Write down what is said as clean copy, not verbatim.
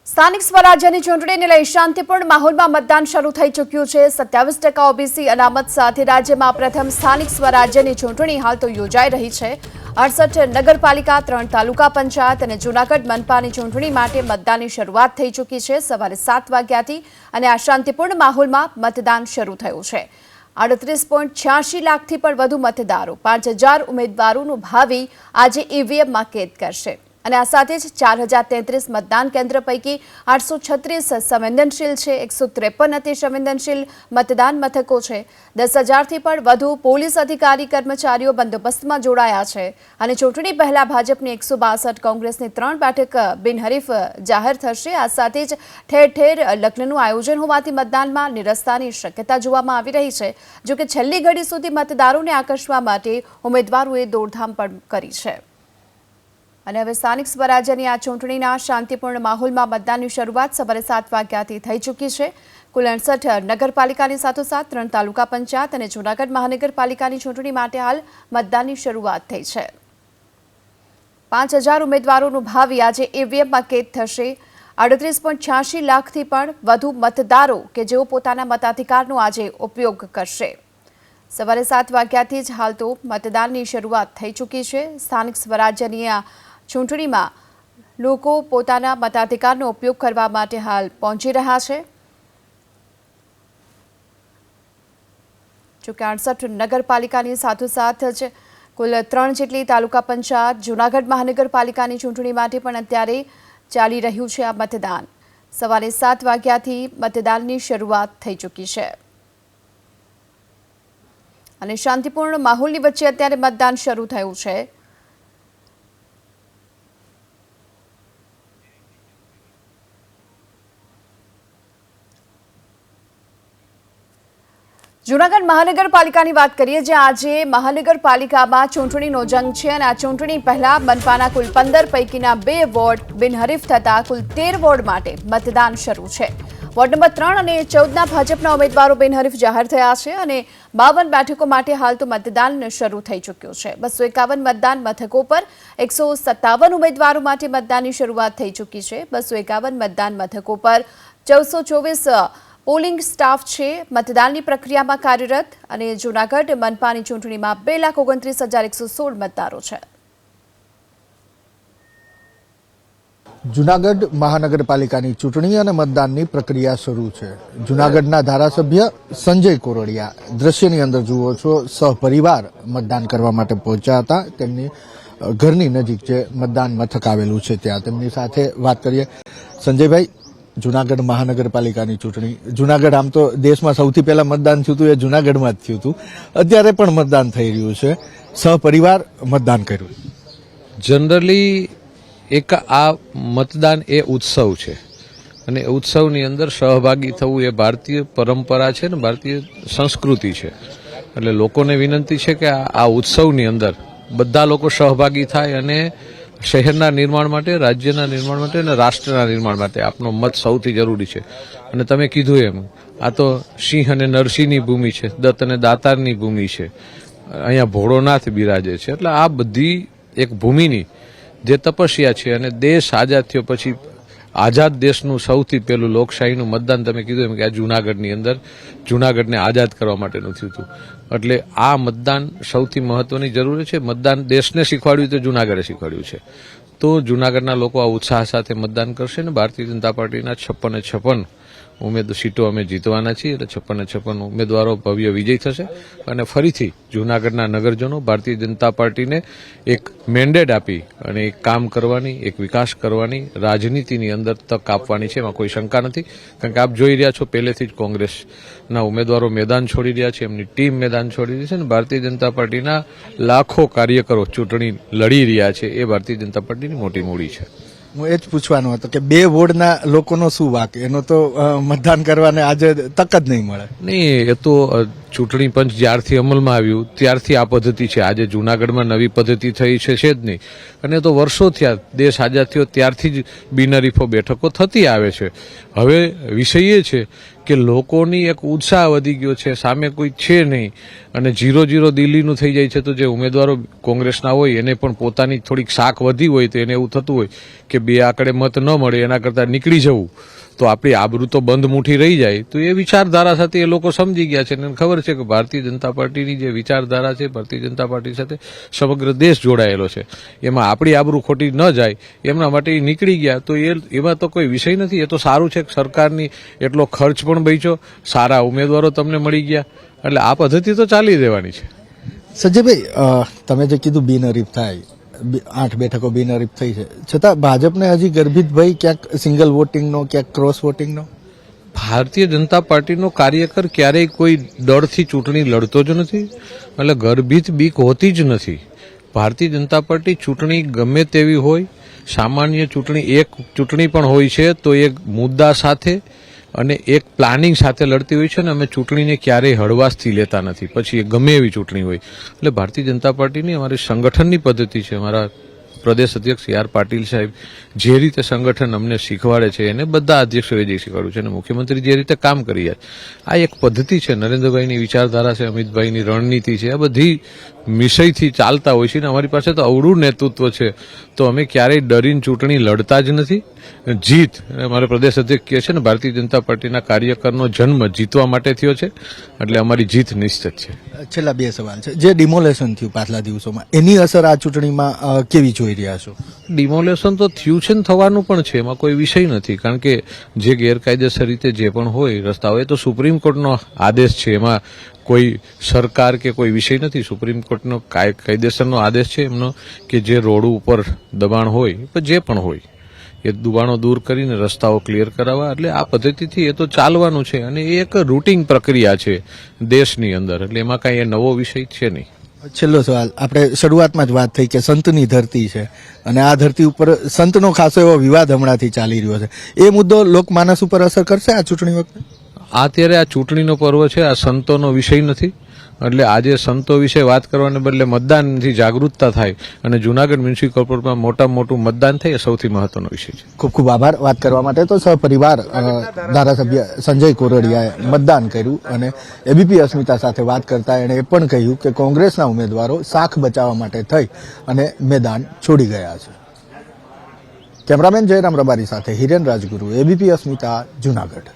સ્થાનિક સ્વરાજ્યની ચૂંટણીને લઈ શાંતિપૂર્ણ માહોલમાં મતદાન શરૂ થઈ ચૂક્યું છે। 27% ઓબીસી અનામત સાથે રાજ્યમાં પ્રથમ સ્થાનિક સ્વરાજ્યની ચૂંટણી હાલ તો યોજાઈ રહી છે। 68 નગરપાલિકા, 3 તાલુકા પંચાયત અને જૂનાગઢ મનપાની ચૂંટણી માટે મતદાનની શરૂઆત થઈ ચૂકી છે। સવારે 7 વાગ્યાથી અને આ શાંતિપૂર્ણ માહોલમાં મતદાન શરૂ થયું છે। 38.86 લાખથી પણ વધુ મતદારો 5000 ઉમેદવારોનું ભાવિ આજે ઈવીએમમાં કેદ કરશે અને આ સાથે જ 4033 મતદાન કેન્દ્ર પૈકી 836 સંવેદનશીલ છે, 153 અતિ સંવેદનશીલ મતદાન મથકો છે। 10,000થી પણ વધુ પોલીસ અધિકારી કર્મચારીઓ બંદોબસ્તમાં જોડાયા છે અને ચૂંટણી પહેલા ભાજપની 162, કોંગ્રેસની 3 બેઠક બિનહરીફ જાહેર થશે। આ સાથે જ ઠેર ઠેર લગ્નનું આયોજન હોવાથી મતદાનમાં નિરસ્તાની શક્યતા જોવામાં આવી રહી છે। જો કે છેલ્લી ઘડી સુધી મતદારોને આકર્ષવા માટે ઉમેદવારોએ દોડધામ પણ કરી છે અને હવે સ્થાનિક સ્વરાજ્યની આ ચૂંટણીના શાંતિપૂર્ણ માહોલમાં મતદાનની શરૂઆત સવારે 7 વાગ્યાથી થઈ ચૂકી છે। કુલ 68 નગરપાલિકાની સાથોસાથ 3 તાલુકા પંચાયત અને જૂનાગઢ મહાનગરપાલિકાની ચૂંટણી માટે હાલ મતદાનની શરૂઆત થઈ છે। 5000 ઉમેદવારોનું ભાવિ આજે ઈવીએમમાં કેદ થશે। 38.86 લાખથી પણ વધુ મતદારો કે જેઓ પોતાના મતાધિકારનો આજે ઉપયોગ કરશે। સવારે 7 વાગ્યાથી જ હાલ તો મતદાનની શરૂઆત થઈ ચૂકી છે। સ્થાનિક સ્વરાજ્યની આ ચૂંટણીમાં લોકો પોતાના મતાધિકારનો ઉપયોગ કરવા માટે હાલ પહોંચી રહ્યા છે। જોકે 68 નગરપાલિકાની સાથોસાથ જ કુલ 3 જેટલી તાલુકા પંચાયત, જૂનાગઢ મહાનગરપાલિકાની ચૂંટણી માટે પણ અત્યારે ચાલી રહ્યું છે આ મતદાન। સવારે 7 વાગ્યાથી મતદાનની શરૂઆત થઈ ચૂકી છે અને શાંતિપૂર્ણ માહોલની વચ્ચે અત્યારે મતદાન શરૂ થયું છે। જૂનાગઢ મહાનગરપાલિકાની વાત કરીએ, જ્યાં આજે મહાનગરપાલિકામાં ચૂંટણીનો જંગ છે અને આ ચૂંટણી પહેલા મનપાના કુલ 15 પૈકીના 2 વોર્ડ બિનહરીફ થતા કુલ 13 વોર્ડ માટે મતદાન શરૂ છે। વોર્ડ નંબર 3 અને 14ના ભાજપના ઉમેદવારો બિનહરીફ જાહેર થયા છે અને 52 બેઠકો માટે હાલ તો મતદાન શરૂ થઈ ચૂક્યું છે। 251 મતદાન મથકો પર 157 ઉમેદવારો માટે મતદાનની શરૂઆત થઈ ચૂકી છે। 251 મતદાન મથકો પર 1424 પોલિંગ સ્ટાફ છે મતદાનની પ્રક્રિયામાં કાર્યરત અને જૂનાગઢ મનપાની ચૂંટણીમાં 2,29,116 મતદારો છે। જૂનાગઢ મહાનગરપાલિકાની ચૂંટણી અને મતદાનની પ્રક્રિયા શરૂ છે। જૂનાગઢના ધારાસભ્ય સંજય કોરડિયા દ્રશ્યની અંદર જુઓ છો, સહપરિવાર મતદાન કરવા માટે પહોંચ્યા હતા। તેમની ઘરની નજીક જે મતદાન મથક આવેલું છે ત્યાં તેમની સાથે વાત કરીએ। સંજયભાઈ, જૂનાગઢ મહાનગરપાલિકાની ચૂંટણી, જૂનાગઢ આમ તો દેશમાં સૌથી પહેલા મતદાન થયું હતું એ જૂનાગઢમાં જ થયું હતું, અત્યારે પણ મતદાન થઈ રહ્યું છે, સહપરિવાર મતદાન કર્યું। જનરલી એક આ મતદાન એ ઉત્સવ છે અને ઉત્સવની અંદર સહભાગી થવું એ ભારતીય પરંપરા છે ને ભારતીય સંસ્કૃતિ છે। એટલે લોકોને વિનંતી છે કે આ ઉત્સવની અંદર બધા લોકો સહભાગી થાય અને શહેરના નિર્માણ માટે, રાજ્યના નિર્માણ માટે અને રાષ્ટ્રના નિર્માણ માટે આપનો મત સૌથી જરૂરી છે। અને તમે કીધું એમ આ તો સિંહ અને નરસિંહની ભૂમિ છે, દત્ત અને દાતારની ભૂમિ છે, અહીંયા ભોળોનાથ બિરાજે છે। એટલે આ બધી એક ભૂમિની જે તપસ્યા છે અને દેશ આઝાદ થયો પછી આઝાદ દેશનું સૌથી પહેલું લોકશાહીનું મતદાન તમે કીધું એમ કે આ જૂનાગઢની અંદર જૂનાગઢને આઝાદ કરવા માટેનું થયું હતું। એટલે આ મતદાન સૌથી મહત્વની જરૂરી છે। મતદાન દેશને શીખવાડ્યું તો જૂનાગઢે શીખવાડ્યું છે, તો જૂનાગઢના લોકો આ ઉત્સાહ સાથે મતદાન કરશે ને ભારતીય જનતા પાર્ટીના 56 સીટો અમે જીતવાના છીએ। એટલે 56 ઉમેદવારો ભવ્ય વિજય થશે અને ફરીથી જૂનાગઢના નગરજનો ભારતીય જનતા પાર્ટીને એક મેન્ડેટ આપી અને એક કામ કરવાની, એક વિકાસ કરવાની, રાજનીતિની અંદર તક આપવાની છે, એમાં કોઈ શંકા નથી। કારણ કે આપ જોઈ રહ્યા છો પહેલેથી જ કોંગ્રેસના ઉમેદવારો મેદાન છોડી રહ્યા છે, એમની ટીમ મેદાન છોડી રહી છે અને ભારતીય જનતા પાર્ટીના લાખો કાર્યકરો ચૂંટણી લડી રહ્યા છે, એ ભારતીય જનતા પાર્ટીની મોટી મૂડી છે। હું એ જ પૂછવાનું હતું કે 2 વોર્ડના લોકોનો શું વાક, એનો તો મતદાન કરવાને આજે તક જ નહીં મળે। નહીં, એ તો ચૂંટણી પંચ જ્યારથી અમલમાં આવ્યું ત્યારથી આ પદ્ધતિ છે। આજે જૂનાગઢમાં નવી પદ્ધતિ થઈ છે જ નહીં, અને તો વર્ષો થયા, દેશ આઝાદ થયો ત્યારથી જ બિનહરીફો બેઠકો થતી આવે છે। હવે વિષય એ છે કે લોકોની એક ઉત્સાહ વધી ગયો છે, સામે કોઈ છે નહીં અને 0-0 દિલ્હીનું થઈ જાય છે, તો જે ઉમેદવારો કોંગ્રેસના હોય એને પણ પોતાની થોડીક શાક વધી હોય તો એને એવું થતું હોય કે બે આંકડે મત ન મળે એના કરતાં નીકળી જવું તો આપણી આબરૂ તો બંધ મુઠ્ઠી રહી જાય. તો એ વિચારધારા સાથે એ લોકો સમજી ગયા છે અને ખબર છે કે ભારતીય જનતા પાર્ટીની જે વિચારધારા છે, ભારતીય જનતા પાર્ટી સાથે સમગ્ર દેશ જોડાયેલો છે, એમાં આપણી આબરૂ ખોટી ન જાય એમના માટે એ નીકળી ગયા. તો એમાં તો કોઈ વિષય નથી. એ તો સારું છે કે સરકારની એટલો ખર્ચ પણ બચ્યો, સારા ઉમેદવારો તમને મળી ગયા, એટલે આ પદ્ધતિ તો ચાલી રહેવાની છે. સંજયભાઈ, તમે જે કીધું બિનહરીફ થાય, 8 બેઠકો બિનહરીફ થઈ છે, છતાં ભાજપને હજી ગર્ભિત ભય ક્યાંક સિંગલ વોટિંગનો, ક્યાંક ક્રોસ વોટિંગનો. ભારતીય જનતા પાર્ટીનો કાર્યકર ક્યારેય કોઈ ડરથી ચૂંટણી લડતો જ નથી, એટલે ગર્ભિત બીક હોતી જ નથી. ભારતીય જનતા પાર્ટી ચૂંટણી ગમે તેવી હોય, સામાન્ય ચૂંટણી એક ચૂંટણી પણ હોય છે તો એક મુદ્દા સાથે અને એક પ્લાનિંગ સાથે લડતી હોય છે ને અમે ચૂંટણીને ક્યારેય હળવાશથી લેતા નથી, પછી એ ગમે એવી ચૂંટણી હોય. એટલે ભારતીય જનતા પાર્ટીની અમારી સંગઠનની પદ્ધતિ છે. અમારા પ્રદેશ અધ્યક્ષ સી આર પાટીલ સાહેબ જે રીતે સંગઠન અમને શીખવાડે છે એને બધા અધ્યક્ષોએ જે શીખવાડ્યું છે અને મુખ્યમંત્રી જે રીતે કામ કરી રહ્યા છે, આ એક પદ્ધતિ છે. નરેન્દ્રભાઈની વિચારધારા છે, અમિતભાઈની રણનીતિ છે, આ બધી વિષયથી ચાલતા હોય છે ને અમારી પાસે તો અવળું નેતૃત્વ છે તો અમે ક્યારેય ડરીને ચૂંટણી લડતા જ નથી. જીત, અમારા પ્રદેશ અધ્યક્ષ કહે છે ને ભારતીય જનતા પાર્ટીના કાર્યકરનો જન્મ જીતવા માટે થયો છે, એટલે અમારી જીત નિશ્ચિત છે. છેલ્લા 2 સવાલ છે. જે ડિમોલેશન થયું પાછલા દિવસોમાં, એની અસર આ ચૂંટણીમાં કેવી જોઈ રહ્યા છો? ડિમોલેશન તો થયું છે ને થવાનું પણ છે, એમાં કોઈ વિષય નથી. કારણ કે જે ગેરકાયદેસર રીતે જે પણ હોય રસ્તા હોય તો સુપ્રીમ કોર્ટનો આદેશ છે, એમાં કોઈ સરકાર કે કોઈ વિષય નથી. સુપ્રીમ કોર્ટનો કાયદેસરનો આદેશ છે એમનો કે જે રોડ ઉપર દબાણ હોય, જે પણ હોય એ દબાણો દૂર કરીને રસ્તાઓ ક્લિયર કરાવવા. એટલે આ પદ્ધતિથી એ તો ચાલવાનું છે અને એ એક રૂટિન પ્રક્રિયા છે દેશની અંદર, એટલે એમાં કાંઈ એ નવો વિષય છે નહીં. છેલ્લો સવાલ, આપણે શરૂઆતમાં જ વાત થઈ કે સંતની ધરતી છે અને આ ધરતી ઉપર સંતનો ખાસો એવો વિવાદ હમણાંથી ચાલી રહ્યો છે. એ મુદ્દો લોકમાનસ ઉપર અસર કરશે આ ચૂંટણી વખતે? અત્યારે આ ચૂંટણીનો પર્વ છે, આ સંતોનો વિષય નથી. એટલે આજે સંતો વિશે વાત કરવાને બદલે મતદાનથી જાગૃતતા થાય અને જૂનાગઢ મ્યુનિસિપલ કોર્પોરેશનમાં મોટામાં મોટું મતદાન થાય એ સૌથી મહત્વનો વિષય છે. ખૂબ ખૂબ આભાર વાત કરવા માટે. તો સહપરિવાર ધારાસભ્ય સંજય કોરડિયાએ મતદાન કર્યું અને એબીપી અસ્મિતા સાથે વાત કરતા એણે એ પણ કહ્યું કે કોંગ્રેસના ઉમેદવારો શાખ બચાવવા માટે થઈ અને મેદાન છોડી ગયા છે. કેમેરામેન જયરામ રબારી સાથે હિરેન રાજગુરુ, એબીપી અસ્મિતા, જૂનાગઢ.